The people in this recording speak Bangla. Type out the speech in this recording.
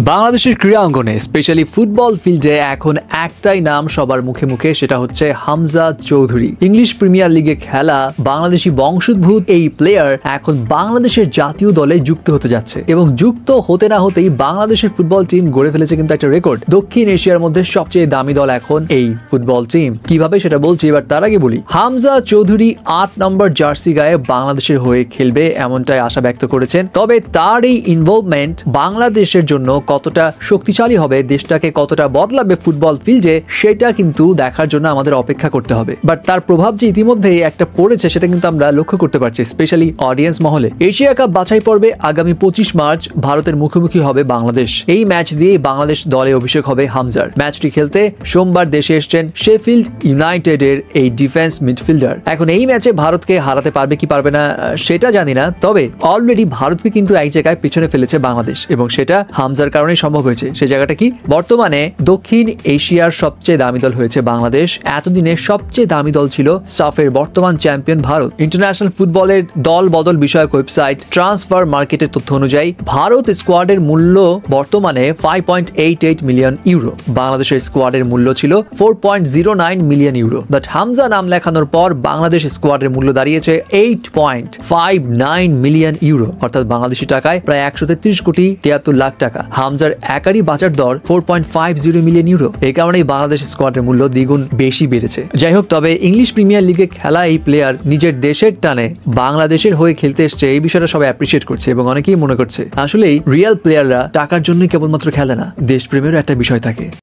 বাংলাদেশের ক্রীড়া অঙ্গনে স্পেশালি ফুটবল ফিল্ডে এখন একটাই নাম সবার মুখে মুখে, সেটা হচ্ছে হামজা চৌধুরী। ইংলিশ প্রিমিয়ার লিগে খেলা বাংলাদেশি বংশোদ্ভূত এই প্লেয়ার এখন বাংলাদেশের জাতীয় দলে যুক্ত হতে যাচ্ছে এবং যুক্ত হতে না হতেই বাংলাদেশের ফুটবল টিম গড়ে ফেলেছে কিন্তু একটা রেকর্ড। দক্ষিণ এশিয়ার মধ্যে সবচেয়ে দামি দল এখন এই ফুটবল টিম। কিভাবে সেটা বলছি, এবার তার আগে বলি হামজা চৌধুরী ৮ নম্বর জার্সি গায়ে বাংলাদেশের হয়ে খেলবে এমনটাই আশা ব্যক্ত করেছেন। তবে তার এই ইনভলভমেন্ট বাংলাদেশের জন্য কতটা শক্তিশালী হবে, দেশটাকে কতটা বদলাবে ফুটবল ফিল্ডে, সেটা কিন্তু দেখার জন্য আমাদের অপেক্ষা করতে হবে। বাট তার প্রভাব যে ইতিমধ্যে একটা পড়েছে সেটা কিন্তু আমরা লক্ষ্য করতে পারছি, স্পেশালি অডিয়েন্স মহলে। এশিয়া কাপ বাছাই পর্বে আগামী 25 মার্চ ভারতের মুখোমুখি হবে বাংলাদেশ। এই ম্যাচ দিয়েই বাংলাদেশ দলে অভিষেক হবে হামজার। ম্যাচটি খেলতে সোমবার দেশে এসছেন শেফিল্ড ইউনাইটেড এর এই ডিফেন্স মিডফিল্ডার। এখন এই ম্যাচে ভারতকে হারাতে পারবে কি পারবে না সেটা জানি না, তবে অলরেডি ভারতকে কিন্তু এক জায়গায় পিছনে ফেলেছে বাংলাদেশ এবং সেটা হামজার কারণে সম্ভব হয়েছে। সেই জায়গাটা কি, বর্তমানে দক্ষিণ এশিয়ার সবচেয়ে দামি দল হয়েছে বাংলাদেশ। এতদিনে সবচেয়ে দামি দল ছিল সাফের বর্তমান চ্যাম্পিয়ন ভারত। ইন্টারন্যাশনাল ফুটবলের দল বদল বিষয়ক ওয়েবসাইট ট্রান্সফার মার্কেটের তথ্য অনুযায়ী ভারত স্কোয়াডের মূল্য বর্তমানে 5.88 মিলিয়ন ইউরো। বাংলাদেশের স্কোয়াডের মূল্য ছিল 4.09 মিলিয়ন ইউরো। বাট হামজা নাম লেখানোর পর বাংলাদেশ স্কোয়াডের মূল্য দাঁড়িয়েছে 8.59 মিলিয়ন ইউরো, অর্থাৎ বাংলাদেশি টাকায় প্রায় 133 কোটি 73 লাখ টাকা। হামজার একারই বাজার দর 4.50 মিলিয়ন ইউরো। এই কারণেই বাংলাদেশ স্কোয়াডের মূল্য দ্বিগুণ বেশি বেড়েছে। যাই হোক, তবে ইংলিশ প্রিমিয়ার লিগে খেলা এই প্লেয়ার নিজের দেশের টানে বাংলাদেশের হয়ে খেলতে এসছে, এই বিষয়টা সবাই অ্যাপ্রিশিয়েট করছে এবং অনেকেই মনে করছে আসলেই রিয়েল প্লেয়াররা টাকার জন্যই কেবলমাত্র খেলে না, দেশপ্রেমেরও একটা বিষয় থাকে।